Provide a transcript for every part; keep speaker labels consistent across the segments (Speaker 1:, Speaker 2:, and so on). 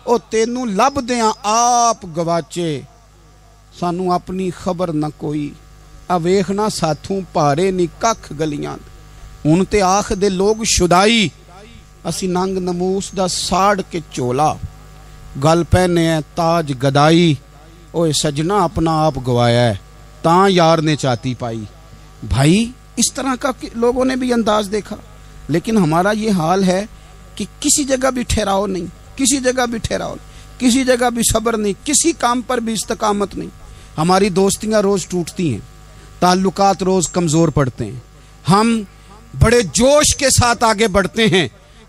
Speaker 1: او تینوں لب دیاں آپ گواچے سانو اپنی خبر نہ کوئی ویکھنا ساتھوں پارے نی ککھ گلیاں ہن تے آکھ دے لوگ شدائی اسی ننگ نموس دا ساڑ کے چولا گل پہنے ہے تاج گدائی اوے سجنا اپنا آپ گوایا ہے تاں یار نے چاتی پائی. بھائی اس طرح کا لوگوں نے بھی انداز دیکھا لیکن ہمارا یہ حال ہے کہ کسی جگہ بھی ٹھہراؤ نہیں, کسی جگہ بھی ٹھہراؤ نہیں, کسی جگہ بھی صبر نہیں, کسی کام پر بھی استقامت نہیں. ہماری دوستیاں روز ٹوٹتی ہیں, تعلقات روز کمزور پڑتے ہیں, ہم بڑے جوش کے ساتھ آگے بڑھتے ہیں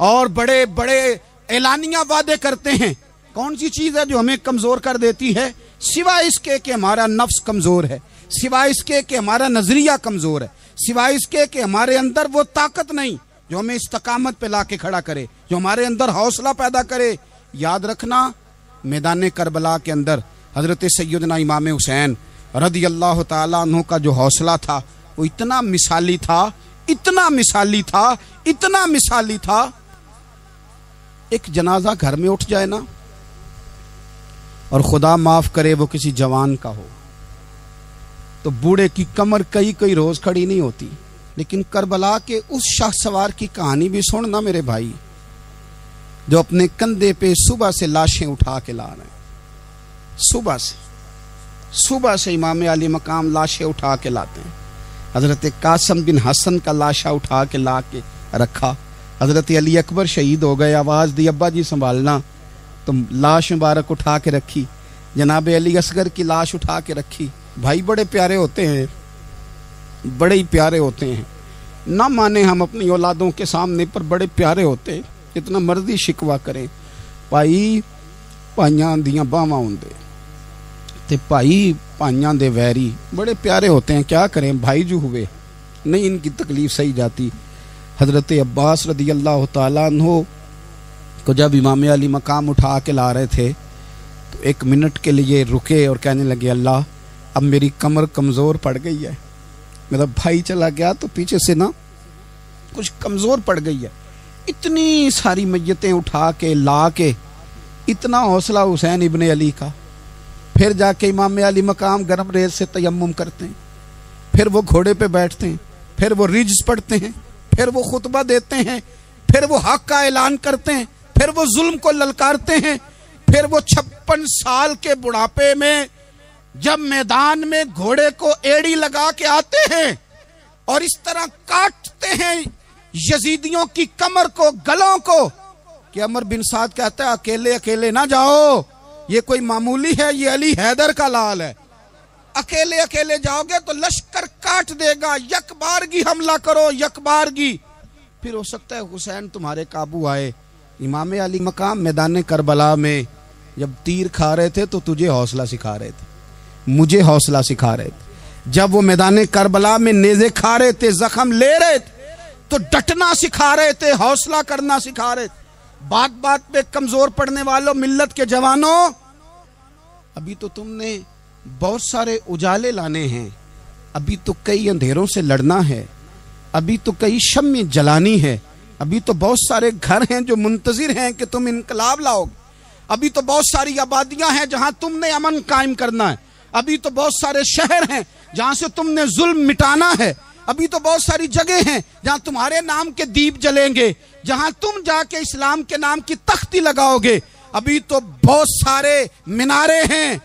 Speaker 1: اور بڑے بڑے اعلانیہ وعدے کرتے ہیں. کون سی چیز ہے جو ہمیں کمزور کر دیتی ہے سوائے اس کے کہ ہمارا نفس کمزور ہے, سوائے اس کے کہ ہمارا نظریہ کمزور ہے, سوائے اس کے کہ ہمارے اندر وہ طاقت نہیں جو ہمیں استقامت پہ لا کے کھڑا کرے, جو ہمارے اندر حوصلہ پیدا کرے. یاد رکھنا میدان کربلا کے اندر حضرت سیدنا امام حسین رضی اللہ تعالیٰ عنہ کا جو حوصلہ تھا وہ اتنا مثالی تھا, اتنا مثالی تھا, اتنا مثالی تھا. ایک جنازہ گھر میں اٹھ جائے نا اور خدا معاف کرے وہ کسی جوان کا ہو تو بوڑھے کی کمر کئی روز کھڑی نہیں ہوتی. لیکن کربلا کے اس شاہ سوار کی کہانی بھی سننا میرے بھائی, جو اپنے کندھے پہ صبح سے لاشیں اٹھا کے لا رہے ہیں. صبح سے امام علی مقام لاشیں اٹھا کے لاتے ہیں. حضرت قاسم بن حسن کا لاشا اٹھا کے لا کے رکھا. حضرت علی اکبر شہید ہو گئے, آواز دی ابا جی سنبھالنا, تو لاش مبارک اٹھا کے رکھی. جناب علی اصغر کی لاش اٹھا کے رکھی. بھائی بڑے پیارے ہوتے ہیں, بڑے ہی پیارے ہوتے ہیں. نہ مانے ہم اپنی اولادوں کے سامنے پر بڑے پیارے ہوتے ہیں, جتنا مرضی شکوا کریں. بھائی پائیاں دیاں باواں ہوندے تے بھائی پائیاں دے ویری بڑے پیارے ہوتے ہیں. کیا کریں بھائی جو ہوئے نہیں ان کی تکلیف سہی جاتی. حضرت عباس رضی اللہ تعالیٰ عنہ کو جب امام علی مقام اٹھا کے لا رہے تھے تو ایک منٹ کے لیے رکے اور کہنے لگے اللہ اب میری کمر کمزور پڑ گئی ہے, میرا بھائی چلا گیا تو پیچھے سے نا کچھ کمزور پڑ گئی ہے. اتنی ساری میتیں اٹھا کے لا کے اتنا حوصلہ حسین ابن علی کا. پھر جا کے امام علی مقام گرم ریت سے تیمم کرتے ہیں, پھر وہ گھوڑے پہ بیٹھتے ہیں, پھر وہ رجز پڑھتے ہیں, پھر وہ خطبہ دیتے ہیں, پھر وہ حق کا اعلان کرتے ہیں, پھر وہ ظلم کو للکارتے ہیں, پھر وہ 56 سال کے بڑھاپے میں جب میدان میں گھوڑے کو ایڑی لگا کے آتے ہیں اور اس طرح کاٹتے ہیں یزیدیوں کی کمر کو, گلوں کو, کہ عمر بن سعد کہتا ہے اکیلے اکیلے نہ جاؤ, یہ کوئی معمولی ہے, یہ علی حیدر کا لال ہے. اکیلے اکیلے جاؤ گے تو لشکر کاٹ دے گا, یک بارگی حملہ کرو, یک بارگی. پھر ہو سکتا ہے حسین تمہارے قابو آئے. امام علی مقام میدان کربلا میں جب تیر کھا رہے تھے تو تجھے حوصلہ سکھا رہے تھے, مجھے حوصلہ سکھا رہے تھے. جب وہ میدان کربلا میں نیزے کھا رہے تھے, زخم لے رہے تھے تو ڈٹنا سکھا رہے تھے, حوصلہ کرنا سکھا رہے تھے. بات بات پہ کمزور پڑنے والوں, ملت کے جوانوں, ابھی تو تم نے بہت سارے اجالے لانے ہیں, ابھی تو کئی اندھیروں سے لڑنا ہے, ابھی تو کئی شمع جلانی ہے, ابھی تو بہت سارے گھر ہیں جو منتظر ہیں کہ تم انقلاب لاؤ گے, ابھی تو بہت ساری آبادیاں ہیں جہاں تم نے امن قائم کرنا ہے, ابھی تو بہت سارے شہر ہیں جہاں سے تم نے ظلم مٹانا ہے, ابھی تو بہت ساری جگہ ہیں جہاں تمہارے نام کے دیپ جلیں گے, جہاں تم جا کے اسلام کے نام کی تختی لگاؤ گے. ابھی تو بہت سارے مینارے ہیں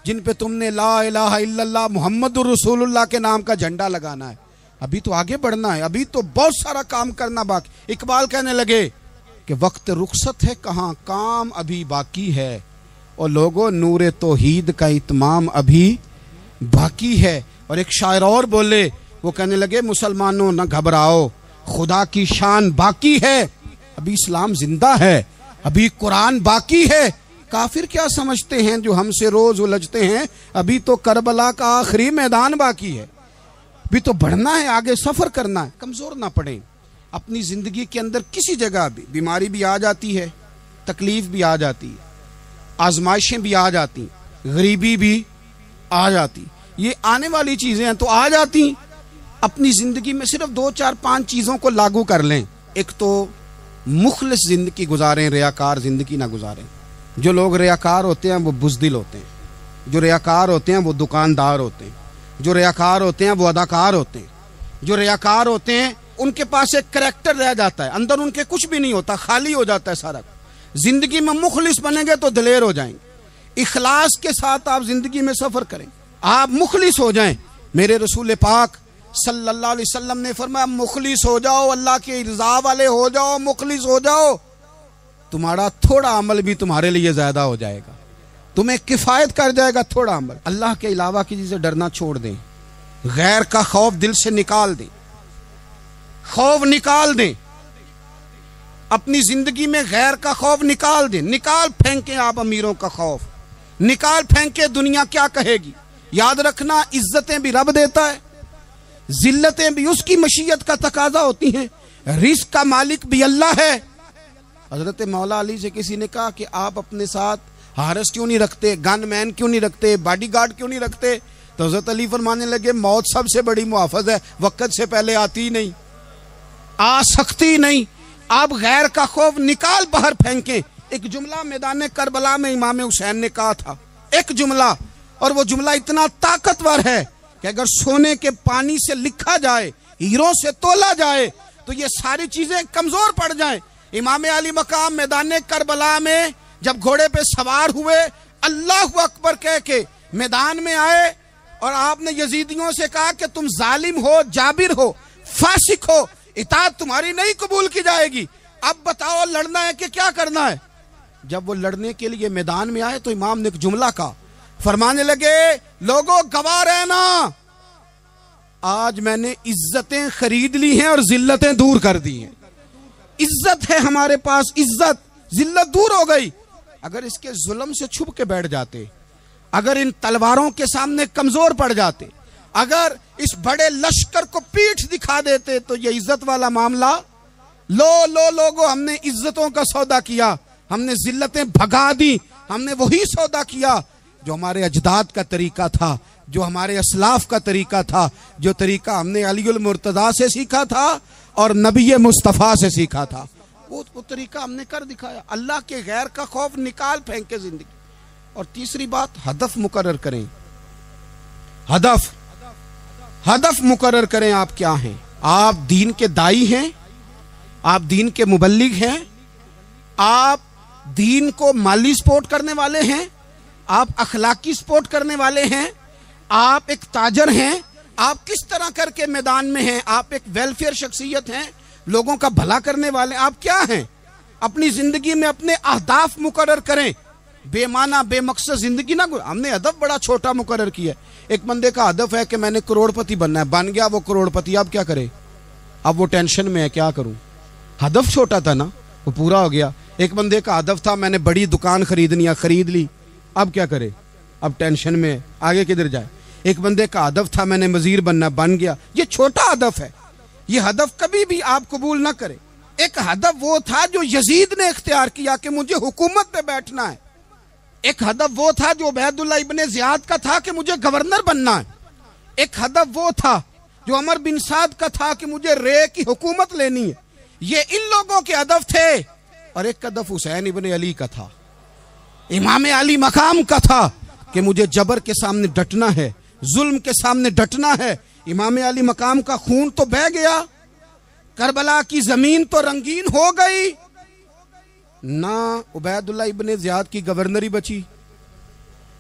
Speaker 1: جن پہ تم نے لا الہ الا اللہ محمد الرسول اللہ کے نام کا جھنڈا لگانا ہے. ابھی تو آگے بڑھنا ہے, ابھی تو بہت سارا کام کرنا باقی. اقبال کہنے لگے کہ وقت رخصت ہے کہاں, کام ابھی باقی ہے, اور لوگوں نور توحید کا اتمام ابھی باقی ہے. اور ایک شاعر اور بولے, وہ کہنے لگے مسلمانوں نہ گھبراؤ, خدا کی شان باقی ہے, ابھی اسلام زندہ ہے, ابھی قرآن باقی ہے. کافر کیا سمجھتے ہیں جو ہم سے روز الجھتے ہیں, ابھی تو کربلا کا آخری میدان باقی ہے, ابھی تو بڑھنا ہے, آگے سفر کرنا ہے. کمزور نہ پڑیں. اپنی زندگی کے اندر کسی جگہ بھی بیماری بھی آ جاتی ہے, تکلیف بھی آ جاتی ہے, آزمائشیں بھی آ جاتی, غریبی بھی آ جاتی, یہ آنے والی چیزیں ہیں تو آ جاتی. اپنی زندگی میں صرف 2 4 5 چیزوں کو لاگو کر لیں. ایک تو مخلص زندگی گزاریں, ریاکار زندگی نہ گزاریں. جو لوگ ریاکار ہوتے ہیں وہ بزدل ہوتے ہیں، جو ریاکار ہوتے ہیں وہ دکاندار ہوتے ہیں، جو ریاکار ہوتے ہیں وہ اداکار ہوتے ہیں، جو ریاکار ہوتے ہیں ان کے پاس ایک کریکٹر رہ جاتا ہے، اندر ان کے کچھ بھی نہیں ہوتا، خالی ہو جاتا ہے سارا۔ زندگی میں مخلص بنیں گے تو دلیر ہو جائیں گے، اخلاص کے ساتھ آپ زندگی میں سفر کریں، آپ مخلص ہو جائیں۔ میرے رسول پاک صلی اللہ علیہ وسلم نے فرمایا مخلص ہو جاؤ، اللہ کے رضا والے ہو جاؤ، مخلص ہو جاؤ، تمہارا تھوڑا عمل بھی تمہارے لیے زیادہ ہو جائے گا، تمہیں کفایت کر جائے گا تھوڑا عمل۔ اللہ کے علاوہ کسی سے ڈرنا چھوڑ دیں، غیر کا خوف دل سے نکال دیں، خوف نکال دیں، اپنی زندگی میں غیر کا خوف نکال دیں، نکال پھینکیں آپ امیروں کا خوف، نکال پھینکیں دنیا کیا کہے گی۔ یاد رکھنا عزتیں بھی رب دیتا ہے، ذلتیں بھی اس کی مشیت کا تقاضا ہوتی ہیں، رزق کا مالک بھی اللہ ہے۔ حضرت مولا علی سے کسی نے کہا کہ آپ اپنے ساتھ حارس کیوں نہیں رکھتے، گن مین کیوں نہیں رکھتے، باڈی گارڈ کیوں نہیں رکھتے؟ تو حضرت علی فرمانے لگے موت سب سے بڑی محافظ ہے، وقت سے پہلے آتی نہیں، آ سکتی نہیں۔ آپ غیر کا خوف نکال باہر پھینکیں۔ ایک جملہ میدان کربلا میں امام حسین نے کہا تھا، ایک جملہ، اور وہ جملہ اتنا طاقتور ہے کہ اگر سونے کے پانی سے لکھا جائے، ہیروں سے تولا جائے تو یہ ساری چیزیں کمزور پڑ جائیں۔ امام علی مقام میدان کربلا میں جب گھوڑے پہ سوار ہوئے، اللہ اکبر کہہ کے میدان میں آئے، اور آپ نے یزیدیوں سے کہا کہ تم ظالم ہو، جابر ہو، فاسق ہو، اطاعت تمہاری نہیں قبول کی جائے گی، اب بتاؤ لڑنا ہے کہ کیا کرنا ہے؟ جب وہ لڑنے کے لیے میدان میں آئے تو امام نے ایک جملہ کہا، فرمانے لگے لوگوں گواہ رہنا، آج میں نے عزتیں خرید لی ہیں اور ذلتیں دور کر دی ہیں۔ عزت ہے ہمارے پاس، عزت، ذلت دور ہو گئی۔ اگر اس کے ظلم سے چھپ کے بیٹھ جاتے، اگر ان تلواروں کے سامنے کمزور پڑ جاتے، اگر اس بڑے لشکر کو پیٹھ دکھا دیتے تو یہ عزت والا معاملہ، لوگوں ہم نے عزتوں کا سودا کیا، ہم نے ذلتیں بھگا دی، ہم نے وہی سودا کیا جو ہمارے اجداد کا طریقہ تھا، جو ہمارے اسلاف کا طریقہ تھا، جو طریقہ ہم نے علی المرتضیٰ سے سیکھا تھا اور نبی مصطفیٰ سے سیکھا تھا، وہ طریقہ ہم نے کر دکھایا۔ اللہ کے غیر کا خوف نکال پھینکے زندگی۔ اور تیسری بات، ہدف مقرر کریں، ہدف مقرر کریں۔ آپ کیا ہیں؟ آپ دین کے دائی ہیں، آپ دین کے مبلغ ہیں، آپ دین کو مالی سپورٹ کرنے والے ہیں، آپ اخلاقی سپورٹ کرنے والے ہیں، آپ ایک تاجر ہیں، آپ کس طرح کر کے میدان میں ہیں، آپ ایک ویلفیئر شخصیت ہیں، لوگوں کا بھلا کرنے والے، آپ کیا ہیں؟ اپنی زندگی میں اپنے اہداف مقرر کریں، بے معنی بے مقصد زندگی نہ۔ ہم نے ہدف بڑا چھوٹا مقرر کیا ہے۔ ایک بندے کا ہدف ہے کہ میں نے کروڑ پتی بننا ہے، بن گیا وہ کروڑ پتی، اب کیا کرے؟ اب وہ ٹینشن میں ہے، کیا کروں؟ ہدف چھوٹا تھا نا، وہ پورا ہو گیا۔ ایک بندے کا ہدف تھا میں نے بڑی دکان خریدنی ہے، خرید لی، اب کیا کرے؟ اب ٹینشن میں ہے، آگے کدھر جائے؟ ایک بندے کا ہدف تھا میں نے وزیر بننا، بن گیا، یہ چھوٹا ہدف ہے، یہ ہدف کبھی بھی آپ قبول نہ کریں۔ ایک ہدف وہ تھا جو یزید نے اختیار کیا کہ مجھے حکومت پہ بیٹھنا ہے، ایک ہدف وہ تھا جو عبید اللہ ابن زیاد کا تھا کہ مجھے گورنر بننا ہے، ایک ہدف وہ تھا جو عمر بن سعد کا تھا کہ مجھے رے کی حکومت لینی ہے۔ یہ ان لوگوں کے ہدف تھے، اور ایک ہدف حسین ابن علی کا تھا، امام علی مقام کا تھا کہ مجھے جبر کے سامنے ڈٹنا ہے، ظلم کے سامنے ڈٹنا ہے۔ امام علی مقام کا خون تو بہہ گیا، کربلا کی زمین تو رنگین ہو گئی، نہ عبید اللہ ابن زیاد کی گورنری بچی،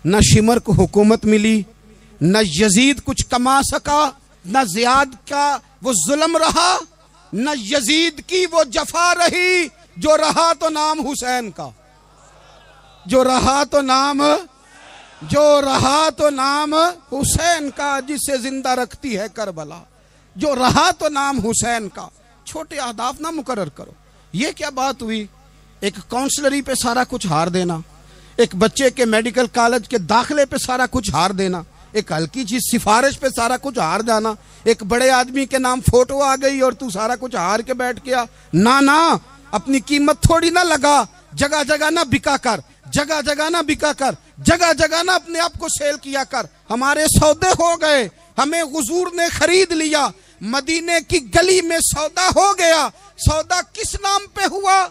Speaker 1: نہ شمر کو حکومت ملی، نہ یزید کچھ کما سکا، نہ زیاد کا وہ ظلم رہا، نہ یزید کی وہ جفا رہی، جو رہا تو نام حسین کا، جو رہا تو نام حسین کا، جسے زندہ رکھتی ہے کربلا، جو رہا تو نام حسین کا۔ چھوٹے اہداف نہ مقرر کرو۔ یہ کیا بات ہوئی؟ ایک کونسلری پہ سارا کچھ ہار دینا، ایک بچے کے میڈیکل کالج کے داخلے پہ سارا کچھ ہار دینا، ایک ہلکی چیز سفارش پہ سارا کچھ ہار جانا، ایک بڑے آدمی کے نام فوٹو آ گئی اور تو سارا کچھ ہار کے بیٹھ گیا۔ نہ اپنی قیمت تھوڑی نہ لگا، جگہ جگہ نہ بکا کر، جگہ جگہ نہ بکا کر، جگہ جگہ نہ اپنے آپ کو سیل کیا کر۔ ہمارے سودے ہو گئے، ہمیں حضور نے خرید لیا، مدینے کی گلی میں سودا ہو گیا۔ سودا کس نام پہ ہوا؟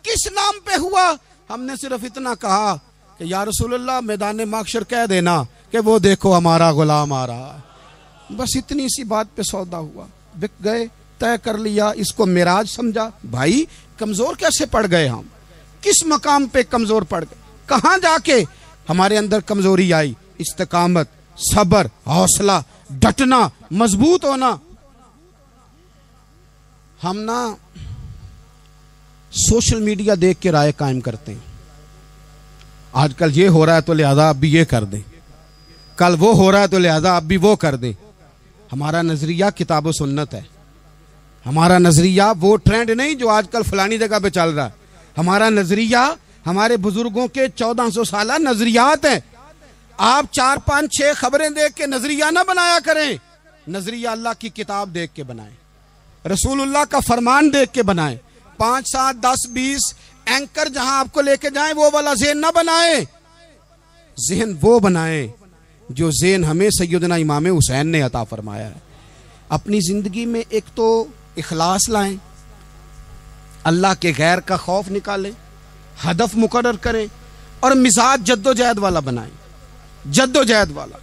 Speaker 1: کس نام پہ ہوا؟ ہم نے صرف اتنا کہا کہ یا رسول اللہ میدان محشر کہہ دینا کہ وہ دیکھو ہمارا غلام آ رہا ہے، بس اتنی سی بات پہ سودا ہوا، بک گئے، طے کر لیا، اس کو معراج سمجھا۔ بھائی کمزور کیسے پڑ گئے ہم؟ کس مقام پہ کمزور پڑ گئے؟ کہاں جا کے ہمارے اندر کمزوری آئی؟ استقامت، صبر، حوصلہ، ڈٹنا، مضبوط ہونا۔ ہم نا سوشل میڈیا دیکھ کے رائے قائم کرتے ہیں، آج کل یہ ہو رہا ہے تو لہذا اب بھی یہ کر دیں، کل وہ ہو رہا ہے تو لہذا اب بھی وہ کر دیں۔ ہمارا نظریہ کتاب و سنت ہے، ہمارا نظریہ وہ ٹرینڈ نہیں جو آج کل فلانی جگہ پہ چل رہا ہے، ہمارا نظریہ ہمارے بزرگوں کے 1400 سالہ نظریات ہیں۔ آپ 4 5 6 خبریں دیکھ کے نظریہ نہ بنایا کریں، نظریہ اللہ کی کتاب دیکھ کے بنائیں، رسول اللہ کا فرمان دیکھ کے بنائیں۔ 5 7 10 20 اینکر جہاں آپ کو لے کے جائیں وہ والا ذہن نہ بنائیں، ذہن وہ بنائیں جو ذہن ہمیں سیدنا امام حسین نے عطا فرمایا ہے۔ اپنی زندگی میں ایک تو اخلاص لائیں، اللہ کے غیر کا خوف نکالیں، ہدف مقرر کریں، اور مزاج جد و جہد والا بنائیں، جد و جہد والا۔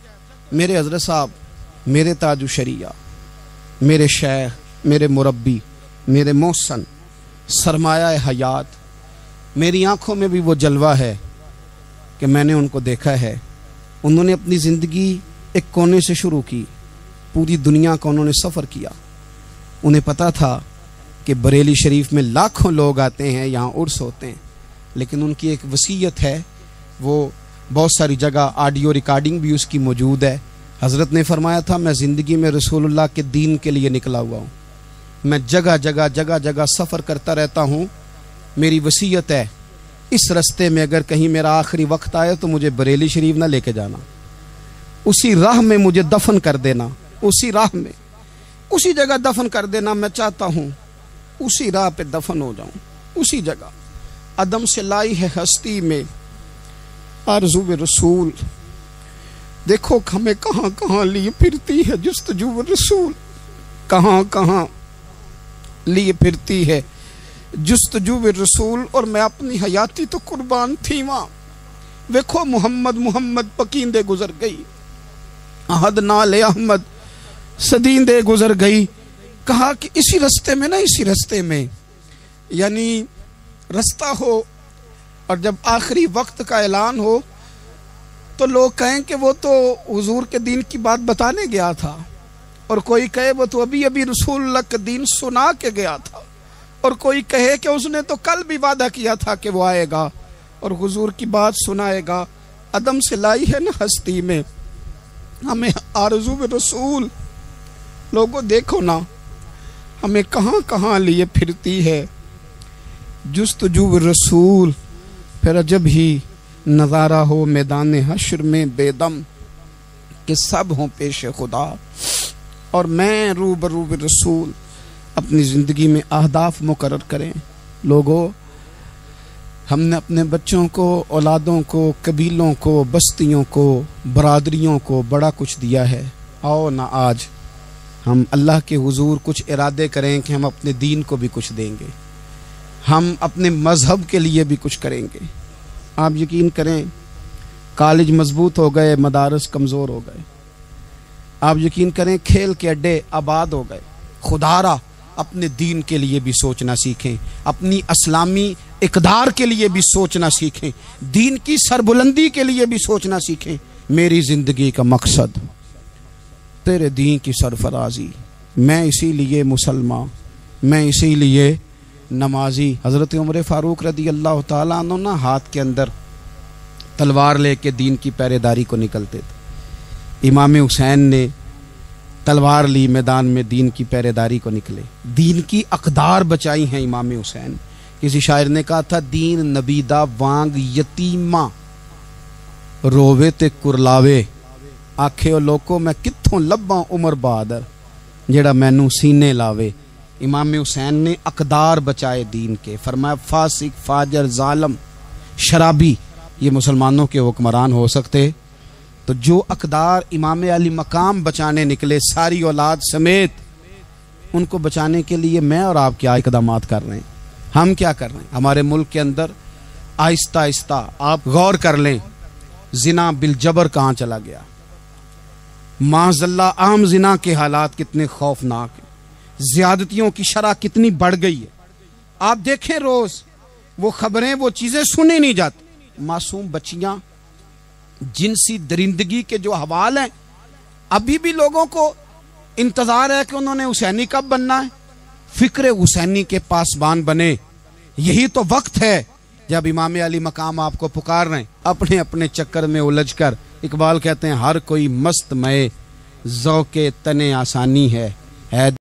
Speaker 1: میرے حضرت صاحب، میرے تاج الشریعہ، میرے شیخ، میرے مربی، میرے محسن، سرمایہ حیات، میری آنکھوں میں بھی وہ جلوہ ہے کہ میں نے ان کو دیکھا ہے۔ انہوں نے اپنی زندگی ایک کونے سے شروع کی، پوری دنیا کا انہوں نے سفر کیا۔ انہیں پتا تھا کہ بریلی شریف میں لاکھوں لوگ آتے ہیں، یہاں عرس ہوتے ہیں، لیکن ان کی ایک وصیت ہے، وہ بہت ساری جگہ آڈیو ریکارڈنگ بھی اس کی موجود ہے۔ حضرت نے فرمایا تھا میں زندگی میں رسول اللہ کے دین کے لیے نکلا ہوا ہوں، میں جگہ جگہ سفر کرتا رہتا ہوں، میری وصیت ہے اس رستے میں اگر کہیں میرا آخری وقت آئے تو مجھے بریلی شریف نہ لے کے جانا، اسی راہ میں مجھے دفن کر دینا، اسی راہ میں، اسی جگہ دفن کر دینا، میں چاہتا ہوں اسی راہ پہ دفن ہو جاؤں، اسی جگہ۔ عدم سے لائی ہے ہستی میں آرزو رسول، دیکھو ہمیں کہاں کہاں لیے پھرتی ہے جستجو رسول، کہاں کہاں لیے پھرتی ہے جستجو رسول، اور میں اپنی حیاتی تو قربان تھی وہاں۔ دیکھو محمد پکیندے گزر گئی، احد نال احمد صدیندے گزر گئی۔ کہا کہ اسی رستے میں نا، اسی رستے میں، یعنی رستہ ہو اور جب آخری وقت کا اعلان ہو تو لوگ کہیں کہ وہ تو حضور کے دین کی بات بتانے گیا تھا، اور کوئی کہے وہ تو ابھی رسول اللہ کا دین سنا کے گیا تھا، اور کوئی کہے کہ اس نے تو کل بھی وعدہ کیا تھا کہ وہ آئے گا اور حضور کی بات سنائے گا۔ عدم سے لائی ہے نا ہستی میں ہمیں آرزو رسول، لوگوں دیکھو نا ہمیں کہاں کہاں لیے پھرتی ہے جستجو رسول۔ پھر جب ہی نظارہ ہو میدان حشر میں بے دم کہ سب ہوں پیش خدا، اور میں روبرو رسول۔ اپنی زندگی میں اہداف مقرر کریں لوگوں۔ ہم نے اپنے بچوں کو، اولادوں کو، قبیلوں کو، بستیوں کو، برادریوں کو بڑا کچھ دیا ہے۔ آؤ نہ آج ہم اللہ کے حضور کچھ ارادے کریں کہ ہم اپنے دین کو بھی کچھ دیں گے، ہم اپنے مذہب کے لیے بھی کچھ کریں گے۔ آپ یقین کریں کالج مضبوط ہو گئے، مدارس کمزور ہو گئے، آپ یقین کریں کھیل کے اڈے آباد ہو گئے۔ خدارا اپنے دین کے لیے بھی سوچنا سیکھیں، اپنی اسلامی اقدار کے لیے بھی سوچنا سیکھیں، دین کی سربلندی کے لیے بھی سوچنا سیکھیں۔ میری زندگی کا مقصد تیرے دین کی سرفرازی، میں اسی لیے مسلمان، میں اسی لیے نمازی۔ حضرت عمر فاروق رضی اللہ تعالیٰ عنہ نا ہاتھ کے اندر تلوار لے کے دین کی پہرے داری کو نکلتے تھے۔ امام حسین نے تلوار لی، میدان میں دین کی پہرے داری کو نکلے، دین کی اقدار بچائی ہیں امام حسین۔ کسی شاعر نے کہا تھا دین نبی دا وانگ یتیماں رووے تے کرلاوے، آکھے او لوکو میں کتھوں لباں عمر بہادر جیڑا مینوں سینے لاوے۔ امام حسین نے اقدار بچائے دین کے۔ فرمایا فاسق، فاجر، ظالم، شرابی یہ مسلمانوں کے حکمران ہو سکتے؟ تو جو اقدار امام علی مقام بچانے نکلے ساری اولاد سمیت، ان کو بچانے کے لیے میں اور آپ کیا اقدامات کر رہے ہیں؟ ہم کیا کر رہے ہیں؟ ہمارے ملک کے اندر آہستہ آہستہ آپ غور کر لیں زنا بالجبر کہاں چلا گیا. معاذ اللہ عام زنا کے حالات کتنے خوفناک ہیں. زیادتیوں کی شرح کتنی بڑھ گئی ہے. آپ دیکھیں روز وہ خبریں، وہ چیزیں سنی نہیں جاتی. معصوم بچیاں، جنسی درندگی کے جو حوال ہیں، ابھی بھی لوگوں کو انتظار ہے کہ انہوں نے حسینی کب بننا ہے. فکر حسینی کے پاسبان بنے. یہی تو وقت ہے جب امام علی مقام آپ کو پکار رہے ہیں. اپنے اپنے چکر میں الجھ کر اقبال کہتے ہیں ہر کوئی مست مئے ذوق تن آسانی ہے